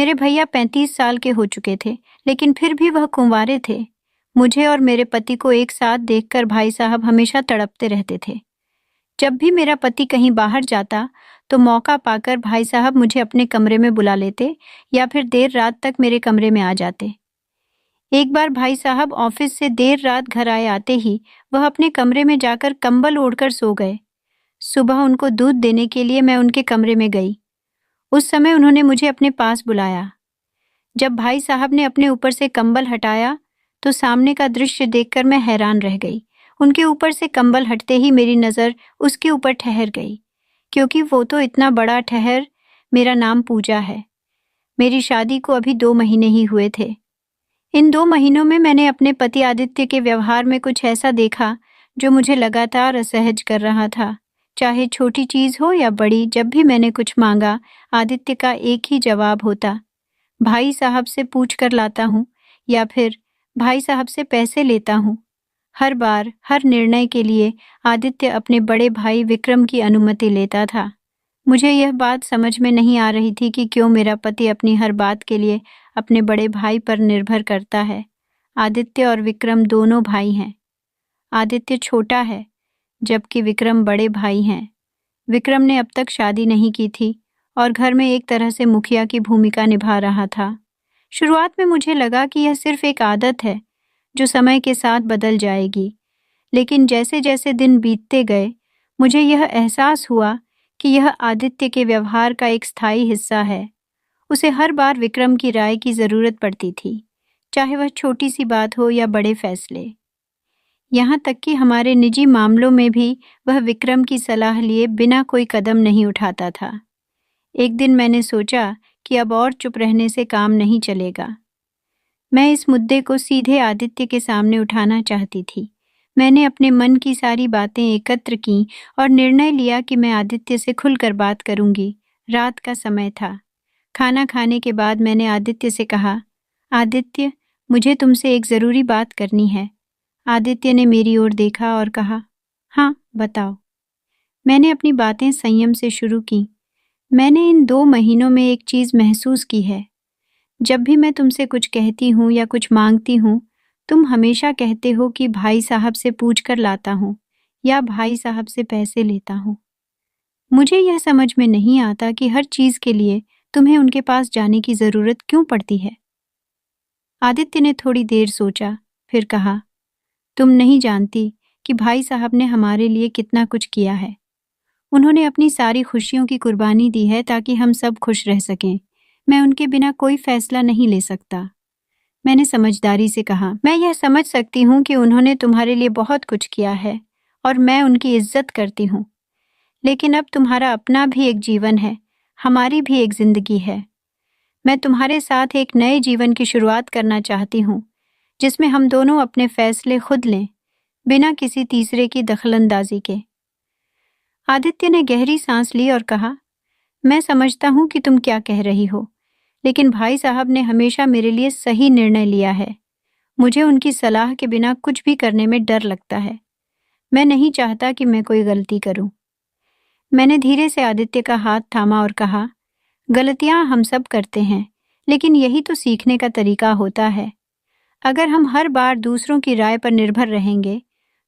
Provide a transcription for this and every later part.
मेरे भैया 35 साल के हो चुके थे, लेकिन फिर भी वह कुंवारे थे। मुझे और मेरे पति को एक साथ देखकर भाई साहब हमेशा तड़पते रहते थे। जब भी मेरा पति कहीं बाहर जाता, तो मौका पाकर भाई साहब मुझे अपने कमरे में बुला लेते या फिर देर रात तक मेरे कमरे में आ जाते। एक बार भाई साहब ऑफिस से देर रात घर आए आते ही वह अपने कमरे में जाकर कंबल ओढ़कर सो गए। सुबह उनको दूध देने के लिए मैं उनके कमरे में गई। उस समय उन्होंने मुझे अपने पास बुलाया। जब भाई साहब ने अपने ऊपर से कंबल हटाया, तो सामने का दृश्य देखकर मैं हैरान रह गई। उनके ऊपर से कंबल हटते ही मेरी नज़र उसके ऊपर ठहर गई, क्योंकि वो तो इतना बड़ा ठहर। मेरा नाम पूजा है। मेरी शादी को अभी 2 महीने ही हुए थे। इन 2 महीनों में मैंने अपने पति आदित्य के व्यवहार में कुछ ऐसा देखा जो मुझे लगातार असहज कर रहा था। चाहे छोटी चीज़ हो या बड़ी, जब भी मैंने कुछ मांगा, आदित्य का एक ही जवाब होता, भाई साहब से पूछ कर लाता हूँ या फिर भाई साहब से पैसे लेता हूँ। हर बार, हर निर्णय के लिए आदित्य अपने बड़े भाई विक्रम की अनुमति लेता था। मुझे यह बात समझ में नहीं आ रही थी कि क्यों मेरा पति अपनी हर बात के लिए अपने बड़े भाई पर निर्भर करता है। आदित्य और विक्रम दोनों भाई हैं। आदित्य छोटा है, जबकि विक्रम बड़े भाई हैं। विक्रम ने अब तक शादी नहीं की थी और घर में एक तरह से मुखिया की भूमिका निभा रहा था। शुरुआत में मुझे लगा कि यह सिर्फ एक आदत है जो समय के साथ बदल जाएगी, लेकिन जैसे जैसे दिन बीतते गए, मुझे यह एहसास हुआ कि यह आदित्य के व्यवहार का एक स्थायी हिस्सा है। उसे हर बार विक्रम की राय की ज़रूरत पड़ती थी, चाहे वह छोटी सी बात हो या बड़े फैसले। यहाँ तक कि हमारे निजी मामलों में भी वह विक्रम की सलाह लिए बिना कोई कदम नहीं उठाता था। एक दिन मैंने सोचा कि अब और चुप रहने से काम नहीं चलेगा। मैं इस मुद्दे को सीधे आदित्य के सामने उठाना चाहती थी। मैंने अपने मन की सारी बातें एकत्र की और निर्णय लिया कि मैं आदित्य से खुलकर बात करूंगी। रात का समय था। खाना खाने के बाद मैंने आदित्य से कहा, आदित्य, मुझे तुमसे एक ज़रूरी बात करनी है। आदित्य ने मेरी ओर देखा और कहा, हाँ, बताओ। मैंने अपनी बातें संयम से शुरू की। मैंने इन 2 महीनों में एक चीज़ महसूस की है। जब भी मैं तुमसे कुछ कहती हूँ या कुछ मांगती हूँ, तुम हमेशा कहते हो कि भाई साहब से पूछ कर लाता हूँ या भाई साहब से पैसे लेता हूँ। मुझे यह समझ में नहीं आता कि हर चीज़ के लिए तुम्हें उनके पास जाने की ज़रूरत क्यों पड़ती है। आदित्य ने थोड़ी देर सोचा, फिर कहा, तुम नहीं जानती कि भाई साहब ने हमारे लिए कितना कुछ किया है। उन्होंने अपनी सारी खुशियों की कुर्बानी दी है ताकि हम सब खुश रह सकें। मैं उनके बिना कोई फैसला नहीं ले सकता। मैंने समझदारी से कहा, मैं यह समझ सकती हूँ कि उन्होंने तुम्हारे लिए बहुत कुछ किया है और मैं उनकी इज्जत करती हूँ। लेकिन अब तुम्हारा अपना भी एक जीवन है, हमारी भी एक जिंदगी है। मैं तुम्हारे साथ एक नए जीवन की शुरुआत करना चाहती हूँ, जिसमें हम दोनों अपने फैसले खुद लें, बिना किसी तीसरे की दखलंदाजी के। आदित्य ने गहरी सांस ली और कहा, मैं समझता हूँ कि तुम क्या कह रही हो, लेकिन भाई साहब ने हमेशा मेरे लिए सही निर्णय लिया है। मुझे उनकी सलाह के बिना कुछ भी करने में डर लगता है। मैं नहीं चाहता कि मैं कोई गलती करूं। मैंने धीरे से आदित्य का हाथ थामा और कहा, गलतियां हम सब करते हैं, लेकिन यही तो सीखने का तरीका होता है। अगर हम हर बार दूसरों की राय पर निर्भर रहेंगे,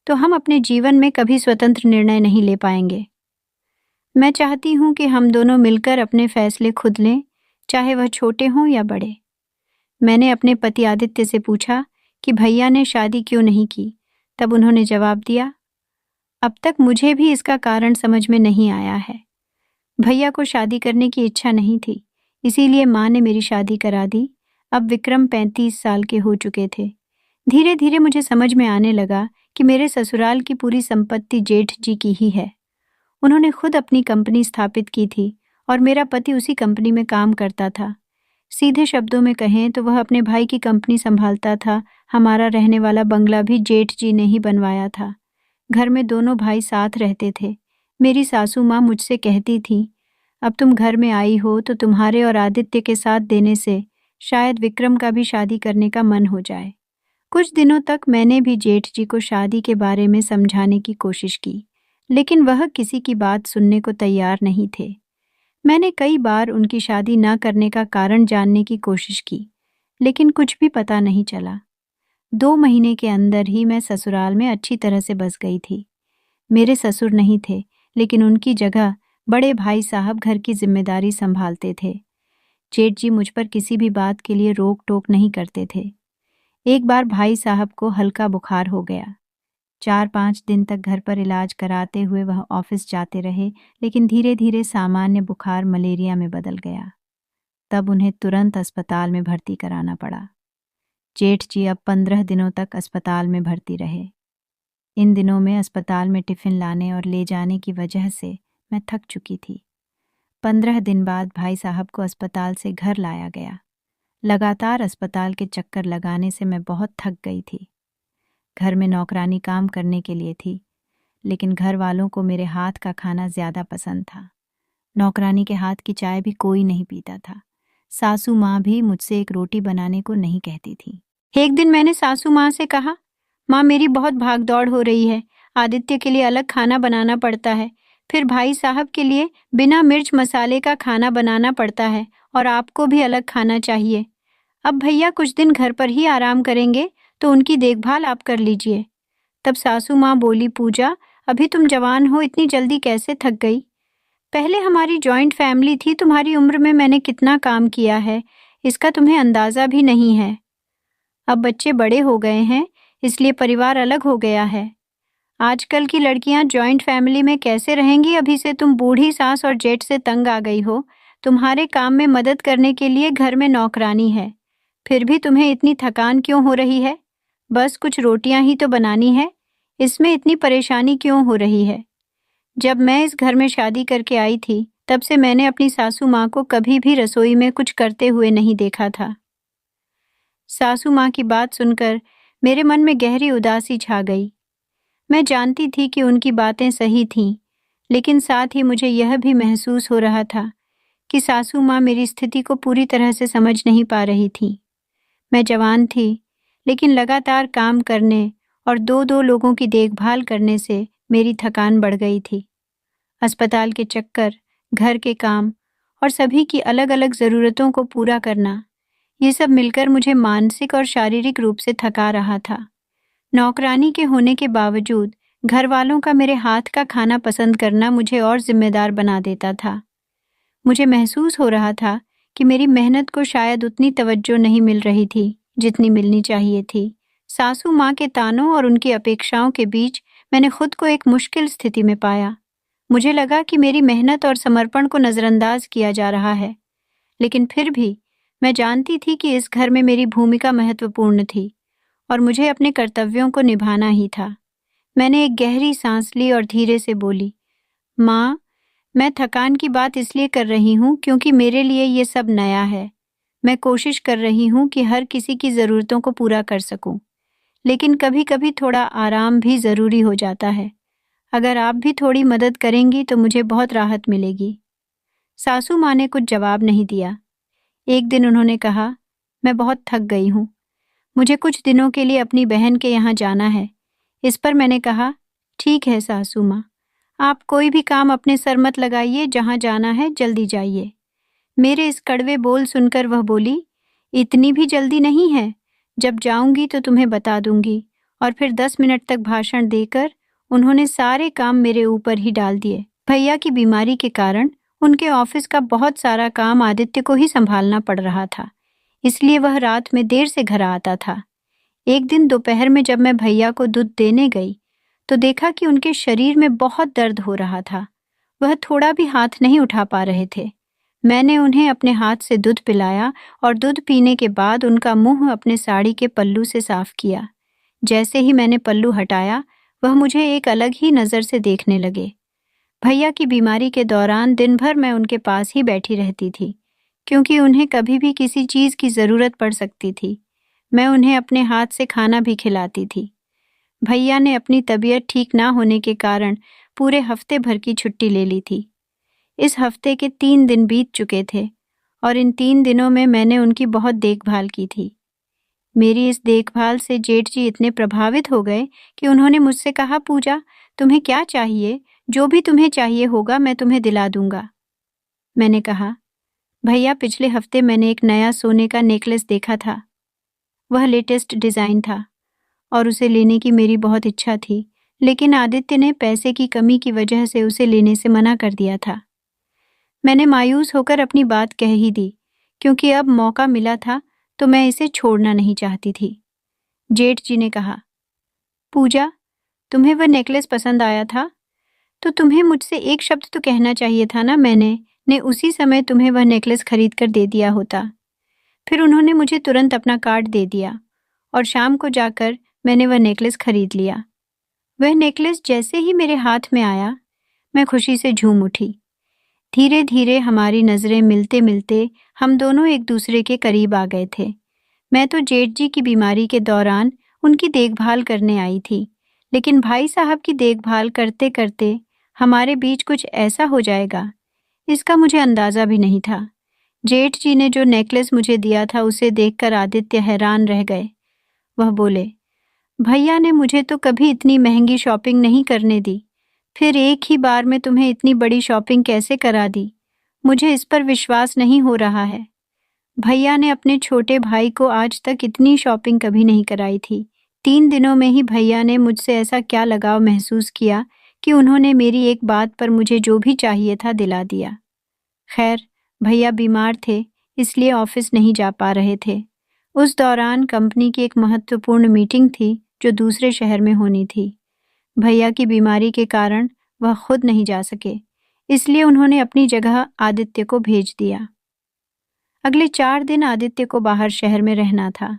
तो हम अपने जीवन में कभी स्वतंत्र निर्णय नहीं ले पाएंगे। मैं चाहती हूँ कि हम दोनों मिलकर अपने फैसले खुद लें, चाहे वह छोटे हों या बड़े। मैंने अपने पति आदित्य से पूछा कि भैया ने शादी क्यों नहीं की। तब उन्होंने जवाब दिया, अब तक मुझे भी इसका कारण समझ में नहीं आया है। भैया को शादी करने की इच्छा नहीं थी, इसीलिए माँ ने मेरी शादी करा दी। अब विक्रम 35 साल के हो चुके थे। धीरे धीरे मुझे समझ में आने लगा कि मेरे ससुराल की पूरी संपत्ति जेठ जी की ही है। उन्होंने खुद अपनी कंपनी स्थापित की थी और मेरा पति उसी कंपनी में काम करता था। सीधे शब्दों में कहें तो वह अपने भाई की कंपनी संभालता था। हमारा रहने वाला बंगला भी जेठ जी ने ही बनवाया था। घर में दोनों भाई साथ रहते थे। मेरी सासू माँ मुझसे कहती थी, अब तुम घर में आई हो तो तुम्हारे और आदित्य के साथ देने से शायद विक्रम का भी शादी करने का मन हो जाए। कुछ दिनों तक मैंने भी जेठ जी को शादी के बारे में समझाने की कोशिश की, लेकिन वह किसी की बात सुनने को तैयार नहीं थे। मैंने कई बार उनकी शादी न करने का कारण जानने की कोशिश की, लेकिन कुछ भी पता नहीं चला। 2 महीने के अंदर ही मैं ससुराल में अच्छी तरह से बस गई थी। मेरे ससुर नहीं थे, लेकिन उनकी जगह बड़े भाई साहब घर की जिम्मेदारी संभालते थे। जेठ जी मुझ पर किसी भी बात के लिए रोक टोक नहीं करते थे। एक बार भाई साहब को हल्का बुखार हो गया। 4-5 दिन तक घर पर इलाज कराते हुए वह ऑफिस जाते रहे, लेकिन धीरे धीरे सामान्य बुखार मलेरिया में बदल गया। तब उन्हें तुरंत अस्पताल में भर्ती कराना पड़ा। जेठ जी अब 15 दिनों तक अस्पताल में भर्ती रहे। इन दिनों में अस्पताल में टिफिन लाने और ले जाने की वजह से मैं थक चुकी थी। 15 दिन बाद भाई साहब को अस्पताल से घर लाया गया। लगातार अस्पताल के चक्कर लगाने से मैं बहुत थक गई थी। घर में नौकरानी काम करने के लिए थी, लेकिन घर वालों को मेरे हाथ का खाना ज़्यादा पसंद था। नौकरानी के हाथ की चाय भी कोई नहीं पीता था। सासू माँ भी मुझसे एक रोटी बनाने को नहीं कहती थी। एक दिन मैंने सासू माँ से कहा, माँ मेरी बहुत भागदौड़ हो रही है। आदित्य के लिए अलग खाना बनाना पड़ता है, फिर भाई साहब के लिए बिना मिर्च मसाले का खाना बनाना पड़ता है, और आपको भी अलग खाना चाहिए। अब भैया कुछ दिन घर पर ही आराम करेंगे, तो उनकी देखभाल आप कर लीजिए। तब सासू माँ बोली, पूजा अभी तुम जवान हो, इतनी जल्दी कैसे थक गई? पहले हमारी जॉइंट फैमिली थी, तुम्हारी उम्र में मैंने कितना काम किया है, इसका तुम्हें अंदाज़ा भी नहीं है। अब बच्चे बड़े हो गए हैं, इसलिए परिवार अलग हो गया है। आजकल की लड़कियां जॉइंट फैमिली में कैसे रहेंगी? अभी से तुम बूढ़ी सास और जेठ से तंग आ गई हो। तुम्हारे काम में मदद करने के लिए घर में नौकरानी है, फिर भी तुम्हें इतनी थकान क्यों हो रही है? बस कुछ रोटियां ही तो बनानी है, इसमें इतनी परेशानी क्यों हो रही है? जब मैं इस घर में शादी करके आई थी, तब से मैंने अपनी सासू माँ को कभी भी रसोई में कुछ करते हुए नहीं देखा था। सासू माँ की बात सुनकर मेरे मन में गहरी उदासी छा गई। मैं जानती थी कि उनकी बातें सही थीं, लेकिन साथ ही मुझे यह भी महसूस हो रहा था कि सासू माँ मेरी स्थिति को पूरी तरह से समझ नहीं पा रही थीं। मैं जवान थी, लेकिन लगातार काम करने और 2-2 लोगों की देखभाल करने से मेरी थकान बढ़ गई थी। अस्पताल के चक्कर, घर के काम और सभी की अलग-अलग ज़रूरतों को पूरा करना, ये सब मिलकर मुझे मानसिक और शारीरिक रूप से थका रहा था। नौकरानी के होने के बावजूद घर वालों का मेरे हाथ का खाना पसंद करना मुझे और जिम्मेदार बना देता था। मुझे महसूस हो रहा था कि मेरी मेहनत को शायद उतनी तवज्जो नहीं मिल रही थी जितनी मिलनी चाहिए थी। सासू माँ के तानों और उनकी अपेक्षाओं के बीच मैंने खुद को एक मुश्किल स्थिति में पाया। मुझे लगा कि मेरी मेहनत और समर्पण को नज़रअंदाज किया जा रहा है, लेकिन फिर भी मैं जानती थी कि इस घर में मेरी भूमिका महत्वपूर्ण थी और मुझे अपने कर्तव्यों को निभाना ही था। मैंने एक गहरी सांस ली और धीरे से बोली, माँ, मैं थकान की बात इसलिए कर रही हूँ क्योंकि मेरे लिए ये सब नया है। मैं कोशिश कर रही हूँ कि हर किसी की ज़रूरतों को पूरा कर सकूँ, लेकिन कभी-कभी थोड़ा आराम भी ज़रूरी हो जाता है। अगर आप भी थोड़ी मदद करेंगी तो मुझे बहुत राहत मिलेगी। सासू माँ ने कुछ जवाब नहीं दिया। एक दिन उन्होंने कहा, मैं बहुत थक गई हूँ, मुझे कुछ दिनों के लिए अपनी बहन के यहाँ जाना है। इस पर मैंने कहा, ठीक है सासू माँ, आप कोई भी काम अपने सर मत लगाइए, जहाँ जाना है जल्दी जाइए। मेरे इस कड़वे बोल सुनकर वह बोली, इतनी भी जल्दी नहीं है, जब जाऊंगी तो तुम्हें बता दूंगी। और फिर 10 मिनट तक भाषण देकर उन्होंने सारे काम मेरे ऊपर ही डाल दिए। भैया की बीमारी के कारण उनके ऑफिस का बहुत सारा काम आदित्य को ही संभालना पड़ रहा था, इसलिए वह रात में देर से घर आता था। एक दिन दोपहर में जब मैं भैया को दूध देने गई, तो देखा कि उनके शरीर में बहुत दर्द हो रहा था। वह थोड़ा भी हाथ नहीं उठा पा रहे थे। मैंने उन्हें अपने हाथ से दूध पिलाया और दूध पीने के बाद उनका मुंह अपने साड़ी के पल्लू से साफ किया। जैसे ही मैंने पल्लू हटाया, वह मुझे एक अलग ही नज़र से देखने लगे। भैया की बीमारी के दौरान दिन भर मैं उनके पास ही बैठी रहती थी, क्योंकि उन्हें कभी भी किसी चीज़ की ज़रूरत पड़ सकती थी। मैं उन्हें अपने हाथ से खाना भी खिलाती थी। भैया ने अपनी तबीयत ठीक ना होने के कारण पूरे हफ्ते भर की छुट्टी ले ली थी। इस हफ्ते के 3 दिन बीत चुके थे और इन 3 दिनों में मैंने उनकी बहुत देखभाल की थी। मेरी इस देखभाल से जेठ जी इतने प्रभावित हो गए कि उन्होंने मुझसे कहा, पूजा, तुम्हें क्या चाहिए? जो भी तुम्हें चाहिए होगा मैं तुम्हें दिला दूंगा। मैंने कहा, भैया पिछले हफ्ते मैंने एक नया सोने का नेकलेस देखा था। वह लेटेस्ट डिज़ाइन था और उसे लेने की मेरी बहुत इच्छा थी, लेकिन आदित्य ने पैसे की कमी की वजह से उसे लेने से मना कर दिया था। मैंने मायूस होकर अपनी बात कह ही दी, क्योंकि अब मौका मिला था तो मैं इसे छोड़ना नहीं चाहती थी। जेठ जी ने कहा, पूजा, तुम्हें वह नेकलेस पसंद आया था? तो तुम्हें मुझसे एक शब्द तो कहना चाहिए था ना। मैंने ने उसी समय तुम्हें वह नेकलेस खरीद कर दे दिया होता। फिर उन्होंने मुझे तुरंत अपना कार्ड दे दिया और शाम को जाकर मैंने वह नेकलेस खरीद लिया। वह नेकलेस जैसे ही मेरे हाथ में आया, मैं खुशी से झूम उठी। धीरे धीरे हमारी नज़रें मिलते मिलते हम दोनों एक दूसरे के करीब आ गए थे। मैं तो जेठ जी की बीमारी के दौरान उनकी देखभाल करने आई थी, लेकिन भाई साहब की देखभाल करते करते हमारे बीच कुछ ऐसा हो जाएगा, इसका मुझे अंदाज़ा भी नहीं था। जेठ जी ने जो नेकलेस मुझे दिया था उसे देखकर आदित्य हैरान रह गए। वह बोले, भैया ने मुझे तो कभी इतनी महंगी शॉपिंग नहीं करने दी, फिर एक ही बार में तुम्हें इतनी बड़ी शॉपिंग कैसे करा दी? मुझे इस पर विश्वास नहीं हो रहा है। भैया ने अपने छोटे भाई को आज तक इतनी शॉपिंग कभी नहीं कराई थी। 3 दिनों में ही भैया ने मुझसे ऐसा क्या लगाव महसूस किया कि उन्होंने मेरी एक बात पर मुझे जो भी चाहिए था दिला दिया। खैर, भैया बीमार थे, इसलिए ऑफिस नहीं जा पा रहे थे। उस दौरान कंपनी की एक महत्वपूर्ण मीटिंग थी जो दूसरे शहर में होनी थी। भैया की बीमारी के कारण वह खुद नहीं जा सके, इसलिए उन्होंने अपनी जगह आदित्य को भेज दिया। अगले 4 दिन आदित्य को बाहर शहर में रहना था।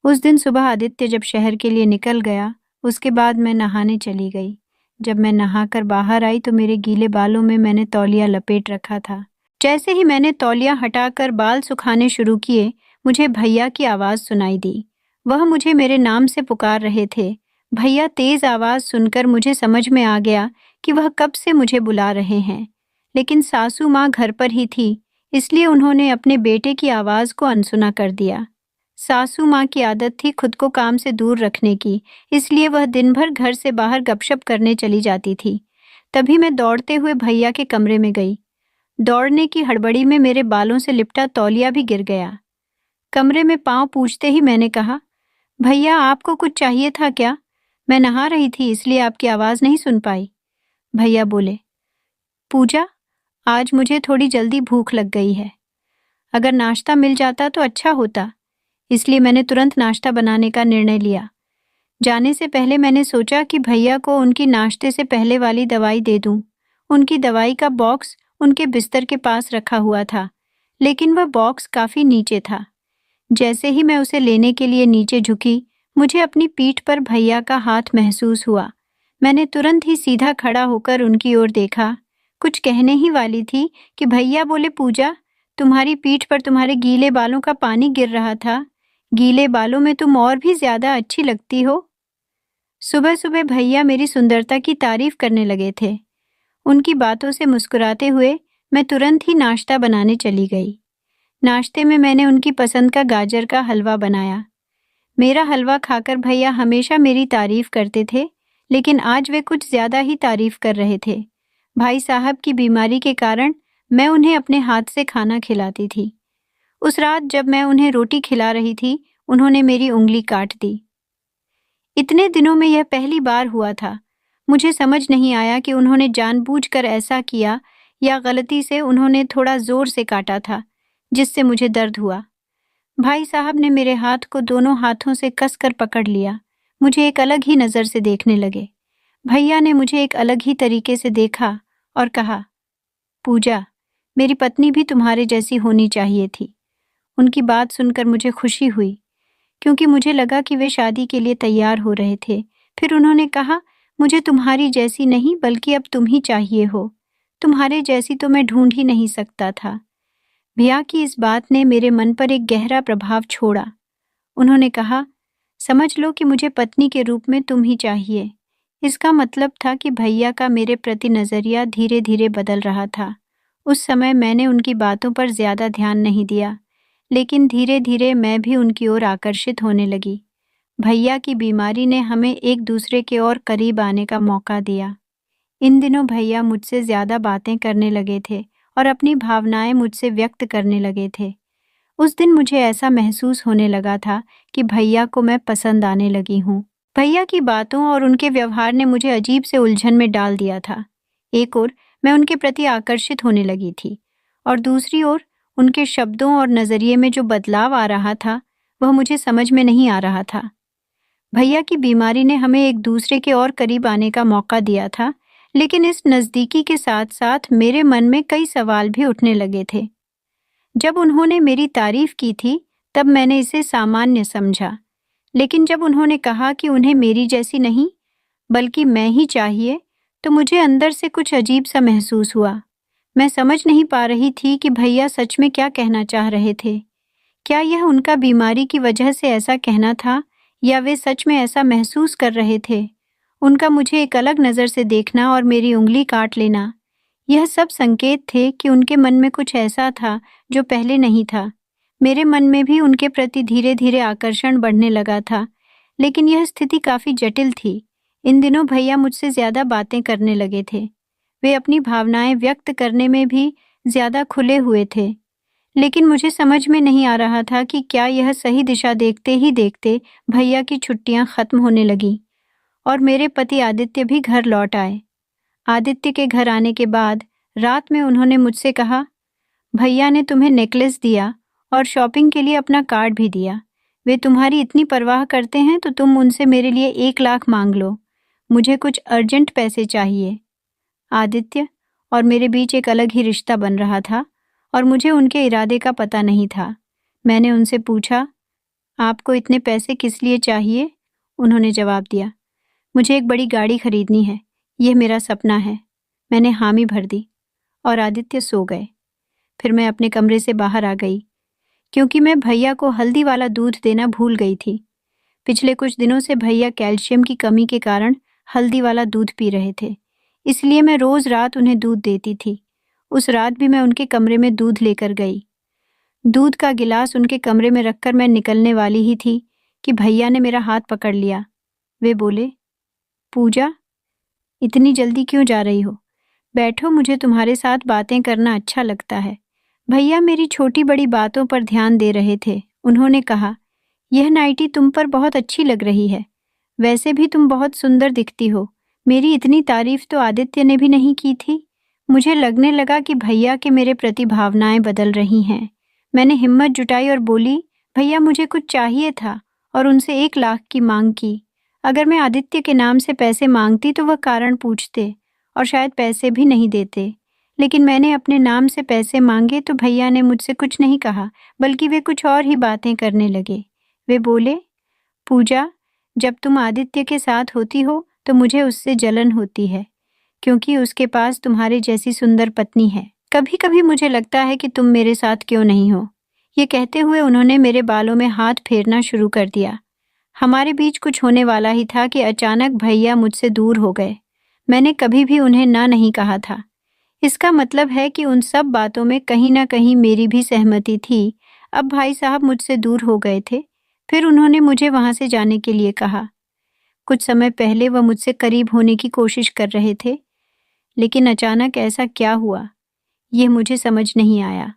उस दिन सुबह आदित्य जब शहर के लिए निकल गया, उसके बाद मैं नहाने चली गई। जब मैं नहाकर बाहर आई तो मेरे गीले बालों में मैंने तौलिया लपेट रखा था। जैसे ही मैंने तौलिया हटाकर बाल सुखाने शुरू किए, मुझे भैया की आवाज़ सुनाई दी। वह मुझे मेरे नाम से पुकार रहे थे। भैया तेज़ आवाज़ सुनकर मुझे समझ में आ गया कि वह कब से मुझे बुला रहे हैं, लेकिन सासू माँ घर पर ही थी, इसलिए उन्होंने अपने बेटे की आवाज़ को अनसुना कर दिया। सासू माँ की आदत थी खुद को काम से दूर रखने की, इसलिए वह दिन भर घर से बाहर गपशप करने चली जाती थी। तभी मैं दौड़ते हुए भैया के कमरे में गई। दौड़ने की हड़बड़ी में मेरे बालों से लिपटा तौलिया भी गिर गया। कमरे में पाँव पूछते ही मैंने कहा, भैया आपको कुछ चाहिए था क्या? मैं नहा रही थी इसलिए आपकी आवाज़ नहीं सुन पाई। भैया बोले, पूजा, आज मुझे थोड़ी जल्दी भूख लग गई है। अगर नाश्ता मिल जाता तो अच्छा होता, इसलिए मैंने तुरंत नाश्ता बनाने का निर्णय लिया। जाने से पहले मैंने सोचा कि भैया को उनकी नाश्ते से पहले वाली दवाई दे दूं। उनकी दवाई का बॉक्स उनके बिस्तर के पास रखा हुआ था, लेकिन वह बॉक्स काफ़ी नीचे था। जैसे ही मैं उसे लेने के लिए नीचे झुकी, मुझे अपनी पीठ पर भैया का हाथ महसूस हुआ। मैंने तुरंत ही सीधा खड़ा होकर उनकी ओर देखा। कुछ कहने ही वाली थी कि भैया बोले, पूजा, तुम्हारी पीठ पर तुम्हारे गीले बालों का पानी गिर रहा था। गीले बालों में तुम और भी ज़्यादा अच्छी लगती हो। सुबह सुबह भैया मेरी सुंदरता की तारीफ करने लगे थे। उनकी बातों से मुस्कुराते हुए मैं तुरंत ही नाश्ता बनाने चली गई। नाश्ते में मैंने उनकी पसंद का गाजर का हलवा बनाया। मेरा हलवा खाकर भैया हमेशा मेरी तारीफ करते थे, लेकिन आज वे कुछ ज़्यादा ही तारीफ कर रहे थे। भाई साहब की बीमारी के कारण मैं उन्हें अपने हाथ से खाना खिलाती थी। उस रात जब मैं उन्हें रोटी खिला रही थी, उन्होंने मेरी उंगली काट दी। इतने दिनों में यह पहली बार हुआ था। मुझे समझ नहीं आया कि उन्होंने जानबूझकर ऐसा किया या गलती से उन्होंने थोड़ा जोर से काटा था, जिससे मुझे दर्द हुआ। भाई साहब ने मेरे हाथ को दोनों हाथों से कसकर पकड़ लिया। मुझे एक अलग ही नज़र से देखने लगे। भैया ने मुझे एक अलग ही तरीके से देखा और कहा, पूजा, मेरी पत्नी भी तुम्हारे जैसी होनी चाहिए थी। उनकी बात सुनकर मुझे खुशी हुई, क्योंकि मुझे लगा कि वे शादी के लिए तैयार हो रहे थे। फिर उन्होंने कहा, मुझे तुम्हारी जैसी नहीं बल्कि अब तुम ही चाहिए हो। तुम्हारे जैसी तो मैं ढूंढ ही नहीं सकता था। भैया की इस बात ने मेरे मन पर एक गहरा प्रभाव छोड़ा। उन्होंने कहा, समझ लो कि मुझे पत्नी के रूप में तुम ही चाहिए। इसका मतलब था कि भैया का मेरे प्रति नज़रिया धीरे धीरे बदल रहा था। उस समय मैंने उनकी बातों पर ज़्यादा ध्यान नहीं दिया, लेकिन धीरे धीरे मैं भी उनकी ओर आकर्षित होने लगी। भैया की बीमारी ने हमें एक दूसरे के और करीब आने का मौका दिया। इन दिनों भैया मुझसे ज़्यादा बातें करने लगे थे और अपनी भावनाएं मुझसे व्यक्त करने लगे थे। उस दिन मुझे ऐसा महसूस होने लगा था कि भैया को मैं पसंद आने लगी हूँ। भैया की बातों और उनके व्यवहार ने मुझे अजीब से उलझन में डाल दिया था। एक ओर मैं उनके प्रति आकर्षित होने लगी थी और दूसरी ओर उनके शब्दों और नज़रिए में जो बदलाव आ रहा था, वह मुझे समझ में नहीं आ रहा था। भैया की बीमारी ने हमें एक दूसरे के और करीब आने का मौका दिया था, लेकिन इस नज़दीकी के साथ-साथ मेरे मन में कई सवाल भी उठने लगे थे। जब उन्होंने मेरी तारीफ की थी, तब मैंने इसे सामान्य समझा, लेकिन जब उन्होंने कहा कि उन्हें मेरी जैसी नहीं, बल्कि मैं ही चाहिए, तो मुझे अंदर से कुछ अजीब सा महसूस हुआ। मैं समझ नहीं पा रही थी कि भैया सच में क्या कहना चाह रहे थे। क्या यह उनका बीमारी की वजह से ऐसा कहना था, या वे सच में ऐसा महसूस कर रहे थे? उनका मुझे एक अलग नज़र से देखना और मेरी उँगली काट लेना, यह सब संकेत थे कि उनके मन में कुछ ऐसा था जो पहले नहीं था। मेरे मन में भी उनके प्रति धीरे-धीरे आकर्षण बढ़ने लगा था, लेकिन यह स्थिति काफ़ी जटिल थी। इन दिनों भैया मुझसे ज़्यादा बातें करने लगे थे। वे अपनी भावनाएं व्यक्त करने में भी ज़्यादा खुले हुए थे। लेकिन मुझे समझ में नहीं आ रहा था कि क्या यह सही दिशा देखते ही देखते भैया की छुट्टियां खत्म होने लगीं और मेरे पति आदित्य भी घर लौट आए। आदित्य के घर आने के बाद रात में उन्होंने मुझसे कहा, भैया ने तुम्हें नेकलेस दिया और शॉपिंग के लिए अपना कार्ड भी दिया। वे तुम्हारी इतनी परवाह करते हैं तो तुम उनसे मेरे लिए 1 लाख मांग लो। मुझे कुछ अर्जेंट पैसे चाहिए। आदित्य और मेरे बीच एक अलग ही रिश्ता बन रहा था और मुझे उनके इरादे का पता नहीं था। मैंने उनसे पूछा, आपको इतने पैसे किस लिए चाहिए? उन्होंने जवाब दिया, मुझे एक बड़ी गाड़ी खरीदनी है, यह मेरा सपना है। मैंने हामी भर दी और आदित्य सो गए। फिर मैं अपने कमरे से बाहर आ गई, क्योंकि मैं भैया को हल्दी वाला दूध देना भूल गई थी। पिछले कुछ दिनों से भैया कैल्शियम की कमी के कारण हल्दी वाला दूध पी रहे थे, इसलिए मैं रोज रात उन्हें दूध देती थी। उस रात भी मैं उनके कमरे में दूध लेकर गई। दूध का गिलास उनके कमरे में रखकर मैं निकलने वाली ही थी कि भैया ने मेरा हाथ पकड़ लिया। वे बोले, पूजा, इतनी जल्दी क्यों जा रही हो? बैठो, मुझे तुम्हारे साथ बातें करना अच्छा लगता है। भैया मेरी छोटी बड़ी बातों पर ध्यान दे रहे थे। उन्होंने कहा, यह नाइटी तुम पर बहुत अच्छी लग रही है। वैसे भी तुम बहुत सुंदर दिखती हो। मेरी इतनी तारीफ तो आदित्य ने भी नहीं की थी। मुझे लगने लगा कि भैया के मेरे प्रति भावनाएं बदल रही हैं। मैंने हिम्मत जुटाई और बोली, भैया मुझे कुछ चाहिए था, और उनसे 1 लाख की मांग की। अगर मैं आदित्य के नाम से पैसे मांगती तो वह कारण पूछते और शायद पैसे भी नहीं देते। लेकिन मैंने अपने नाम से पैसे मांगे तो भैया ने मुझसे कुछ नहीं कहा, बल्कि वे कुछ और ही बातें करने लगे। वे बोले, पूजा, जब तुम आदित्य के साथ होती हो तो मुझे उससे जलन होती है, क्योंकि उसके पास तुम्हारे जैसी सुंदर पत्नी है। कभी कभी मुझे लगता है कि तुम मेरे साथ क्यों नहीं हो। ये कहते हुए उन्होंने मेरे बालों में हाथ फेरना शुरू कर दिया। हमारे बीच कुछ होने वाला ही था कि अचानक भैया मुझसे दूर हो गए। मैंने कभी भी उन्हें ना नहीं कहा था। इसका मतलब है कि उन सब बातों में कहीं ना कहीं मेरी भी सहमति थी। अब भाई साहब मुझसे दूर हो गए थे। फिर उन्होंने मुझे वहां से जाने के लिए कहा। कुछ समय पहले वह मुझसे करीब होने की कोशिश कर रहे थे, लेकिन अचानक ऐसा क्या हुआ, यह मुझे समझ नहीं आया।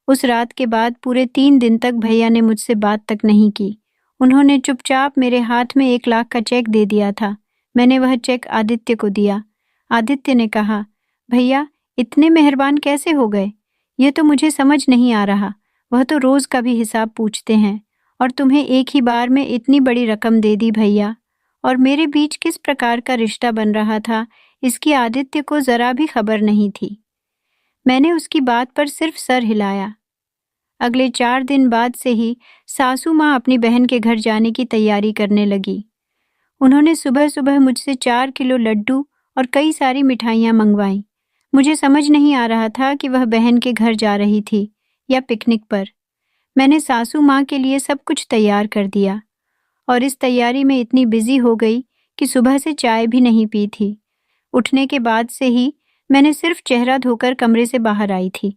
उस रात के बाद पूरे 3 दिन तक भैया ने मुझसे बात तक नहीं की। उन्होंने चुपचाप मेरे हाथ में 1 लाख का चेक दे दिया था। मैंने वह चेक आदित्य को दिया। आदित्य ने कहा, भैया इतने मेहरबान कैसे हो गए? यह तो मुझे समझ नहीं आ रहा। वह तो रोज का भी हिसाब पूछते हैं, और तुम्हें एक ही बार में इतनी बड़ी रकम दे दी भैया। और मेरे बीच किस प्रकार का रिश्ता बन रहा था, इसकी आदित्य को जरा भी खबर नहीं थी। मैंने उसकी बात पर सिर्फ सर हिलाया। अगले 4 दिन बाद से ही सासू माँ अपनी बहन के घर जाने की तैयारी करने लगी। उन्होंने सुबह सुबह मुझसे 4 किलो लड्डू और कई सारी मिठाइयाँ मंगवाईं। मुझे समझ नहीं आ रहा था कि वह बहन के घर जा रही थी या पिकनिक पर। मैंने सासू माँ के लिए सब कुछ तैयार कर दिया और इस तैयारी में इतनी बिजी हो गई कि सुबह से चाय भी नहीं पी थी। उठने के बाद से ही मैंने सिर्फ चेहरा धोकर कमरे से बाहर आई थी।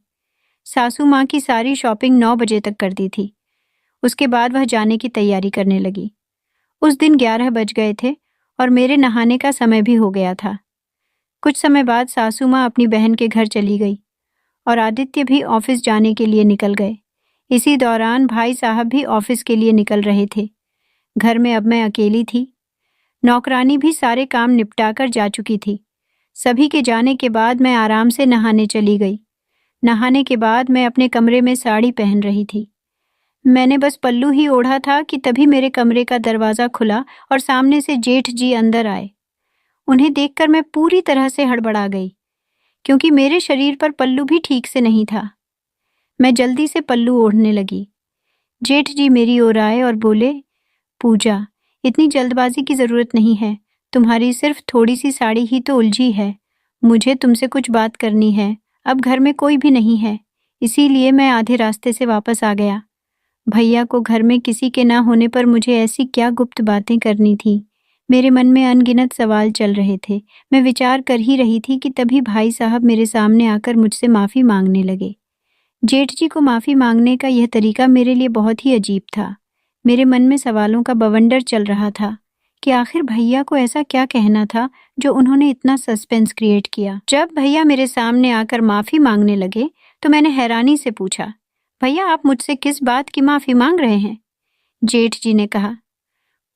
सासू माँ की सारी शॉपिंग 9 बजे तक कर दी थी। उसके बाद वह जाने की तैयारी करने लगी। उस दिन 11 बज गए थे और मेरे नहाने का समय भी हो गया था। कुछ समय बाद सासू माँ अपनी बहन के घर चली गई और आदित्य भी ऑफिस जाने के लिए निकल गए। इसी दौरान भाई साहब भी ऑफिस के लिए निकल रहे थे। घर में अब मैं अकेली थी। नौकरानी भी सारे काम निपटाकर जा चुकी थी। सभी के जाने के बाद मैं आराम से नहाने चली गई। नहाने के बाद मैं अपने कमरे में साड़ी पहन रही थी। मैंने बस पल्लू ही ओढ़ा था कि तभी मेरे कमरे का दरवाज़ा खुला और सामने से जेठ जी अंदर आए। उन्हें देखकर मैं पूरी तरह से हड़बड़ा गई, क्योंकि मेरे शरीर पर पल्लू भी ठीक से नहीं था। मैं जल्दी से पल्लू ओढ़ने लगी। जेठ जी मेरी ओर आए और बोले, पूजा, इतनी जल्दबाजी की ज़रूरत नहीं है। तुम्हारी सिर्फ थोड़ी सी साड़ी ही तो उलझी है। मुझे तुमसे कुछ बात करनी है। अब घर में कोई भी नहीं है, इसीलिए मैं आधे रास्ते से वापस आ गया। भैया को घर में किसी के ना होने पर मुझे ऐसी क्या गुप्त बातें करनी थी। मेरे मन में अनगिनत सवाल चल रहे थे। मैं विचार कर ही रही थी कि तभी भाई साहब मेरे सामने आकर मुझसे माफ़ी मांगने लगे। जेठ जी को माफ़ी मांगने का यह तरीका मेरे लिए बहुत ही अजीब था। मेरे मन में सवालों का बवंडर चल रहा था कि आखिर भैया को ऐसा क्या कहना था जो उन्होंने इतना सस्पेंस क्रिएट किया। जब भैया मेरे सामने आकर माफ़ी मांगने लगे तो मैंने हैरानी से पूछा, भैया आप मुझसे किस बात की माफ़ी मांग रहे हैं? जेठ जी ने कहा,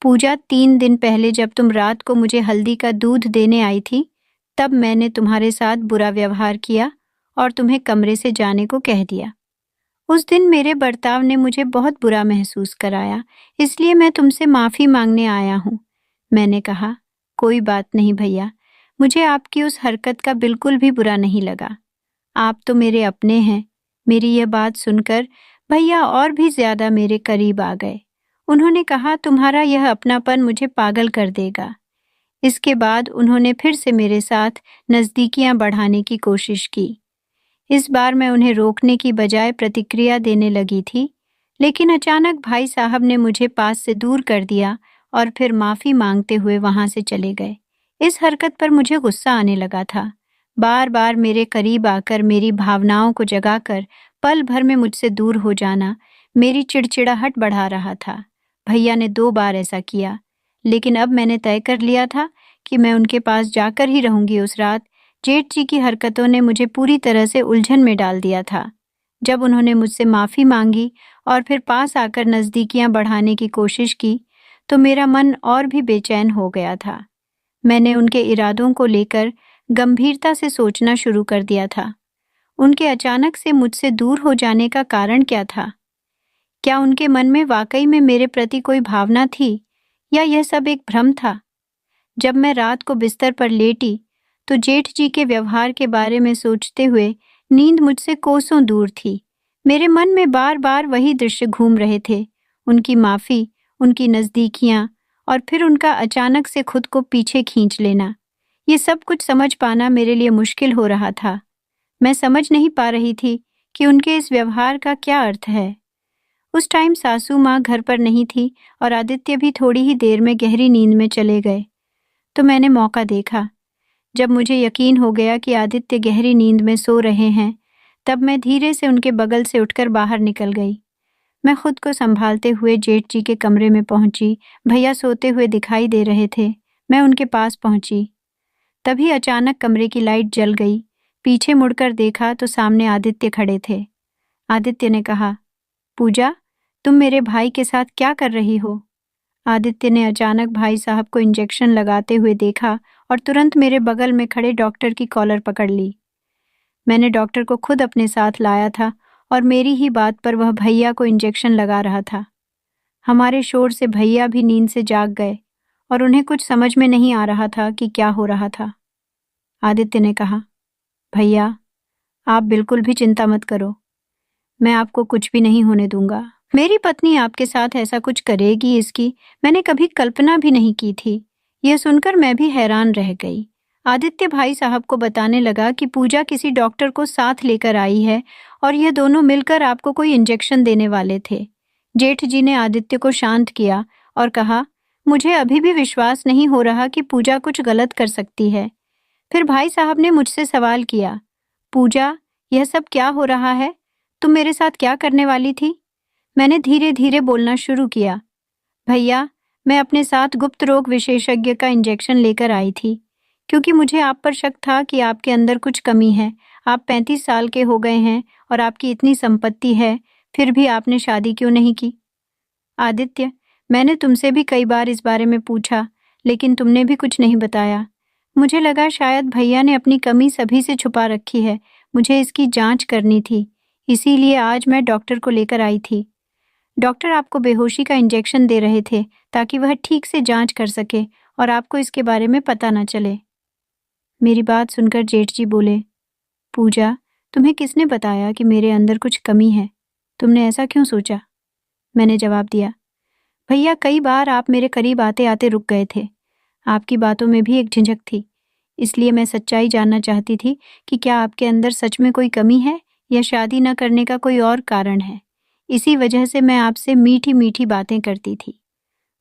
पूजा, 3 दिन पहले जब तुम रात को मुझे हल्दी का दूध देने आई थी, तब मैंने तुम्हारे साथ बुरा व्यवहार किया और तुम्हें कमरे से जाने को कह दिया। उस दिन मेरे बर्ताव ने मुझे बहुत बुरा महसूस कराया, इसलिए मैं तुमसे माफ़ी मांगने आया हूँ। मैंने कहा, कोई बात नहीं भैया, मुझे आपकी उस हरकत का बिल्कुल भी बुरा नहीं लगा। आप तो मेरे अपने हैं। मेरी यह बात सुनकर भैया और भी ज़्यादा मेरे करीब आ गए। उन्होंने कहा, तुम्हारा यह अपनापन मुझे पागल कर देगा। इसके बाद उन्होंने फिर से मेरे साथ नज़दीकियां बढ़ाने की कोशिश की। इस बार मैं उन्हें रोकने की बजाय प्रतिक्रिया देने लगी थी, लेकिन अचानक भाई साहब ने मुझे पास से दूर कर दिया और फिर माफ़ी मांगते हुए वहाँ से चले गए। इस हरकत पर मुझे गुस्सा आने लगा था। बार बार मेरे करीब आकर मेरी भावनाओं को जगाकर पल भर में मुझसे दूर हो जाना मेरी चिड़चिड़ाहट बढ़ा रहा था। भैया ने 2 बार ऐसा किया, लेकिन अब मैंने तय कर लिया था कि मैं उनके पास जाकर ही रहूंगी उस रात। जेठ जी की हरकतों ने मुझे पूरी तरह से उलझन में डाल दिया था। जब उन्होंने मुझसे माफ़ी मांगी और फिर पास आकर नज़दीकियां बढ़ाने की कोशिश की, तो मेरा मन और भी बेचैन हो गया था। मैंने उनके इरादों को लेकर गंभीरता से सोचना शुरू कर दिया था। उनके अचानक से मुझसे दूर हो जाने का कारण क्या था? क्या उनके मन में वाकई में मेरे प्रति कोई भावना थी, या यह सब एक भ्रम था? जब मैं रात को बिस्तर पर लेटी, तो जेठ जी के व्यवहार के बारे में सोचते हुए नींद मुझसे कोसों दूर थी। मेरे मन में बार बार वही दृश्य घूम रहे थे, उनकी माफ़ी, उनकी नज़दीकियां और फिर उनका अचानक से खुद को पीछे खींच लेना। ये सब कुछ समझ पाना मेरे लिए मुश्किल हो रहा था। मैं समझ नहीं पा रही थी कि उनके इस व्यवहार का क्या अर्थ है। उस टाइम सासू माँ घर पर नहीं थी और आदित्य भी थोड़ी ही देर में गहरी नींद में चले गए। तो मैंने मौका देखा। जब मुझे यकीन हो गया कि आदित्य गहरी नींद में सो रहे हैं, तब मैं धीरे से उनके बगल से उठकर बाहर निकल गई। मैं खुद को संभालते हुए जेठ जी के कमरे में पहुंची। भैया सोते हुए दिखाई दे रहे थे। मैं उनके पास पहुंची। तभी अचानक कमरे की लाइट जल गई। पीछे मुड़कर देखा तो सामने आदित्य खड़े थे। आदित्य ने कहा, पूजा, तुम मेरे भाई के साथ क्या कर रही हो? आदित्य ने अचानक भाई साहब को इंजेक्शन लगाते हुए देखा और तुरंत मेरे बगल में खड़े डॉक्टर की कॉलर पकड़ ली। मैंने डॉक्टर को खुद अपने साथ लाया था और मेरी ही बात पर वह भैया को इंजेक्शन लगा रहा था। हमारे शोर से भैया भी नींद से जाग गए और उन्हें कुछ समझ में नहीं आ रहा था कि क्या हो रहा था। आदित्य ने कहा, भैया, आप बिल्कुल भी चिंता मत करो। मैं आपको कुछ भी नहीं होने दूंगा। मेरी पत्नी आपके साथ ऐसा कुछ करेगी, इसकी मैंने कभी कल्पना भी नहीं की थी। यह सुनकर मैं भी हैरान रह गई। आदित्य भाई साहब को बताने लगा कि पूजा किसी डॉक्टर को साथ लेकर आई है और यह दोनों मिलकर आपको कोई इंजेक्शन देने वाले थे। जेठ जी ने आदित्य को शांत किया और कहा, मुझे अभी भी विश्वास नहीं हो रहा कि पूजा कुछ गलत कर सकती है। फिर भाई साहब ने मुझसे सवाल किया, पूजा, यह सब क्या हो रहा है? तुम मेरे साथ क्या करने वाली थी? मैंने धीरे धीरे बोलना शुरू किया, भैया, मैं अपने साथ गुप्त रोग विशेषज्ञ का इंजेक्शन लेकर आई थी, क्योंकि मुझे आप पर शक था कि आपके अंदर कुछ कमी है। आप 35 साल के हो गए हैं और आपकी इतनी संपत्ति है, फिर भी आपने शादी क्यों नहीं की? आदित्य, मैंने तुमसे भी कई बार इस बारे में पूछा, लेकिन तुमने भी कुछ नहीं बताया। मुझे लगा शायद भैया ने अपनी कमी सभी से छुपा रखी है। मुझे इसकी जांच करनी थी, इसीलिए आज मैं डॉक्टर को लेकर आई थी। डॉक्टर आपको बेहोशी का इंजेक्शन दे रहे थे ताकि वह ठीक से जांच कर सके और आपको इसके बारे में पता न चले। मेरी बात सुनकर जेठ जी बोले, पूजा, तुम्हें किसने बताया कि मेरे अंदर कुछ कमी है? तुमने ऐसा क्यों सोचा? मैंने जवाब दिया, भैया, कई बार आप मेरे करीब आते आते रुक गए थे। आपकी बातों में भी एक झिझक थी, इसलिए मैं सच्चाई जानना चाहती थी कि क्या आपके अंदर सच में कोई कमी है या शादी न करने का कोई और कारण है। इसी वजह से मैं आपसे मीठी मीठी बातें करती थी।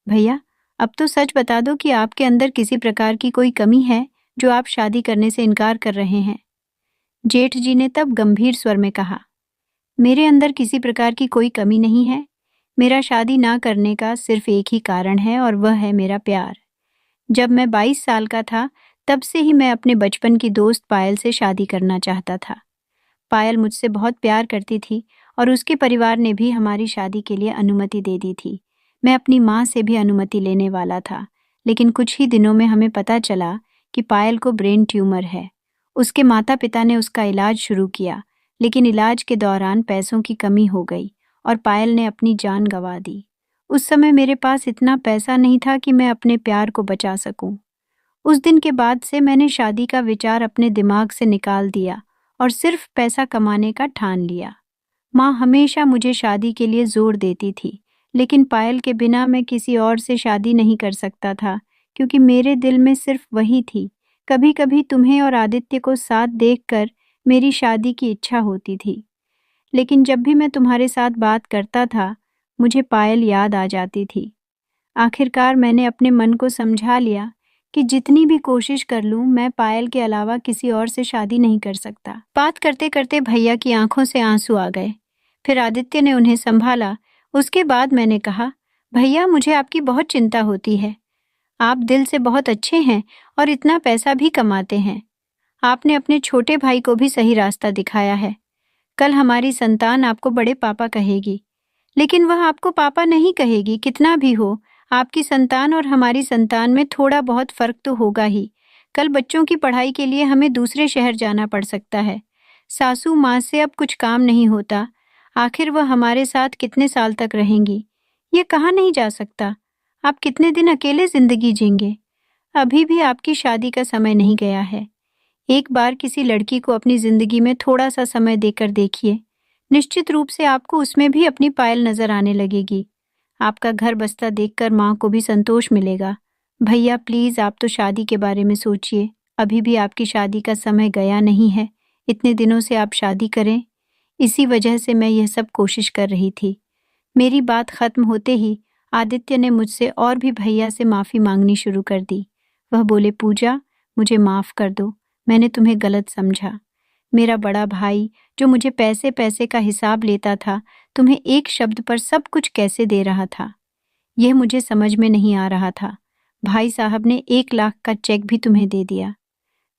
भैया, अब तो सच बता दो कि आपके अंदर किसी प्रकार की कोई कमी है जो आप शादी करने से इनकार कर रहे हैं। जेठ जी ने तब गंभीर स्वर में कहा, मेरे अंदर किसी प्रकार की कोई कमी नहीं है। मेरा शादी ना करने का सिर्फ एक ही कारण है और वह है मेरा प्यार। जब मैं 22 साल का था, तब से ही मैं अपने बचपन की दोस्त पायल से शादी करना चाहता था। पायल मुझसे बहुत प्यार करती थी और उसके परिवार ने भी हमारी शादी के लिए अनुमति दे दी थी। मैं अपनी माँ से भी अनुमति लेने वाला था, लेकिन कुछ ही दिनों में हमें पता चला कि पायल को ब्रेन ट्यूमर है। उसके माता पिता ने उसका इलाज शुरू किया, लेकिन इलाज के दौरान पैसों की कमी हो गई और पायल ने अपनी जान गंवा दी। उस समय मेरे पास इतना पैसा नहीं था कि मैं अपने प्यार को बचा सकूं। उस दिन के बाद से मैंने शादी का विचार अपने दिमाग से निकाल दिया और सिर्फ पैसा कमाने का ठान लिया। माँ हमेशा मुझे शादी के लिए जोर देती थी, लेकिन पायल के बिना मैं किसी और से शादी नहीं कर सकता था, क्योंकि मेरे दिल में सिर्फ वही थी। कभी कभी तुम्हें और आदित्य को साथ देखकर मेरी शादी की इच्छा होती थी, लेकिन जब भी मैं तुम्हारे साथ बात करता था, मुझे पायल याद आ जाती थी। आखिरकार मैंने अपने मन को समझा लिया कि जितनी भी कोशिश कर लूं, मैं पायल के अलावा किसी और से शादी नहीं कर सकता। बात करते करते भैया की आंखों से आंसू आ गए। फिर आदित्य ने उन्हें संभाला। उसके बाद मैंने कहा, भैया, मुझे आपकी बहुत चिंता होती है। आप दिल से बहुत अच्छे हैं और इतना पैसा भी कमाते हैं। आपने अपने छोटे भाई को भी सही रास्ता दिखाया है। कल हमारी संतान आपको बड़े पापा कहेगी, लेकिन वह आपको पापा नहीं कहेगी। कितना भी हो, आपकी संतान और हमारी संतान में थोड़ा बहुत फर्क तो होगा ही। कल बच्चों की पढ़ाई के लिए हमें दूसरे शहर जाना पड़ सकता है। सासू माँ से अब कुछ काम नहीं होता। आखिर वह हमारे साथ कितने साल तक रहेंगी? ये कहा नहीं जा सकता। आप कितने दिन अकेले जिंदगी जींगे? अभी भी आपकी शादी का समय नहीं गया है। एक बार किसी लड़की को अपनी जिंदगी में थोड़ा सा समय देकर देखिए। निश्चित रूप से आपको उसमें भी अपनी पायल नजर आने लगेगी। आपका घर बसता देखकर माँ को भी संतोष मिलेगा। भैया, प्लीज, आप तो शादी के बारे में सोचिए। अभी भी आपकी शादी का समय गया नहीं है। इतने दिनों से आप शादी करें। इसी वजह से मैं यह सब कोशिश कर रही थी। मेरी बात खत्म होते ही आदित्य ने मुझसे और भी भैया से माफी मांगनी शुरू कर दी। वह बोले, पूजा, मुझे माफ कर दो। मैंने तुम्हें गलत समझा। मेरा बड़ा भाई, जो मुझे पैसे पैसे का हिसाब लेता था, तुम्हें एक शब्द पर सब कुछ कैसे दे रहा था, यह मुझे समझ में नहीं आ रहा था। भाई साहब ने 1 लाख का चेक भी तुम्हें दे दिया।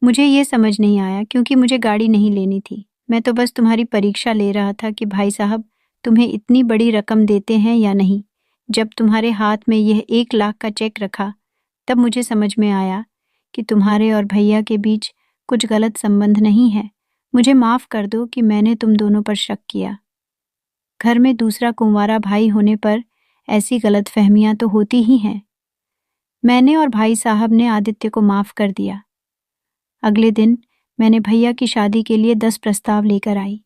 मुझे ये समझ नहीं आया, क्योंकि मुझे गाड़ी नहीं लेनी थी। मैं तो बस तुम्हारी परीक्षा ले रहा था कि भाई साहब तुम्हें इतनी बड़ी रकम देते हैं या नहीं। जब तुम्हारे हाथ में यह 1 लाख का चेक रखा, तब मुझे समझ में आया कि तुम्हारे और भैया के बीच कुछ गलत संबंध नहीं है। मुझे माफ कर दो कि मैंने तुम दोनों पर शक किया। घर में दूसरा कुंवारा भाई होने पर ऐसी गलतफहमियां तो होती ही हैं। मैंने और भाई साहब ने आदित्य को माफ कर दिया। अगले दिन मैंने भैया की शादी के लिए 10 प्रस्ताव लेकर आई।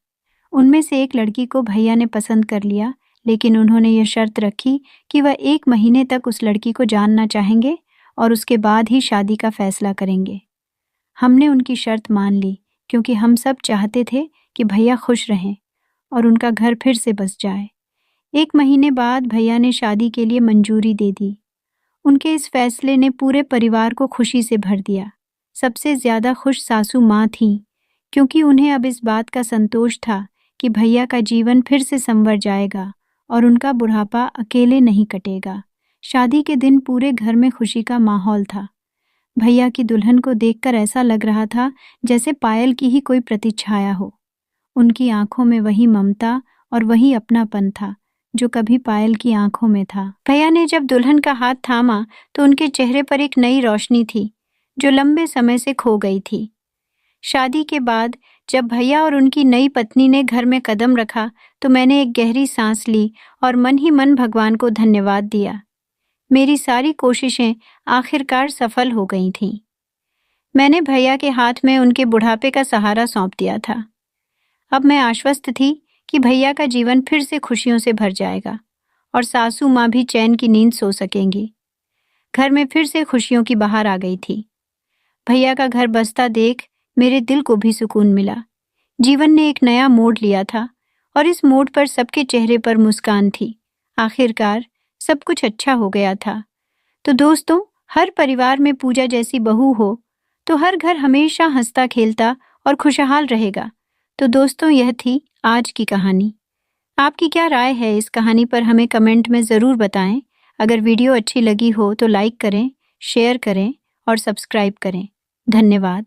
उनमें से एक लड़की को भैया ने पसंद कर लिया, लेकिन उन्होंने यह शर्त रखी कि वह 1 महीने तक उस लड़की को जानना चाहेंगे और उसके बाद ही शादी का फैसला करेंगे। हमने उनकी शर्त मान ली, क्योंकि हम सब चाहते थे कि भैया खुश रहें और उनका घर फिर से बस जाए। 1 महीने बाद भैया ने शादी के लिए मंजूरी दे दी। उनके इस फैसले ने पूरे परिवार को खुशी से भर दिया। सबसे ज्यादा खुश सासू माँ थीं, क्योंकि उन्हें अब इस बात का संतोष था कि भैया का जीवन फिर से संवर जाएगा और उनका बुढ़ापा अकेले नहीं कटेगा। शादी के दिन पूरे घर में खुशी का माहौल था। भैया की दुल्हन को देखकर ऐसा लग रहा था जैसे पायल की ही कोई प्रतिछाया हो। उनकी आंखों में वही ममता और वही अपनापन था जो कभी पायल की आंखों में था। भैया ने जब दुल्हन का हाथ थामा तो उनके चेहरे पर एक नई रोशनी थी जो लंबे समय से खो गई थी। शादी के बाद जब भैया और उनकी नई पत्नी ने घर में कदम रखा तो मैंने एक गहरी सांस ली और मन ही मन भगवान को धन्यवाद दिया। मेरी सारी कोशिशें आखिरकार सफल हो गई थीं। मैंने भैया के हाथ में उनके बुढ़ापे का सहारा सौंप दिया था। अब मैं आश्वस्त थी कि भैया का जीवन फिर से खुशियों से भर जाएगा और सासू माँ भी चैन की नींद सो सकेंगी। घर में फिर से खुशियों की बहार आ गई थी। भैया का घर बसता देख मेरे दिल को भी सुकून मिला। जीवन ने एक नया मोड़ लिया था और इस मोड़ पर सबके चेहरे पर मुस्कान थी। आखिरकार सब कुछ अच्छा हो गया था। तो दोस्तों, हर परिवार में पूजा जैसी बहू हो तो हर घर हमेशा हंसता खेलता और खुशहाल रहेगा। तो दोस्तों, यह थी आज की कहानी। आपकी क्या राय है इस कहानी पर हमें कमेंट में ज़रूर बताएं। अगर वीडियो अच्छी लगी हो तो लाइक करें, शेयर करें और सब्सक्राइब करें। धन्यवाद।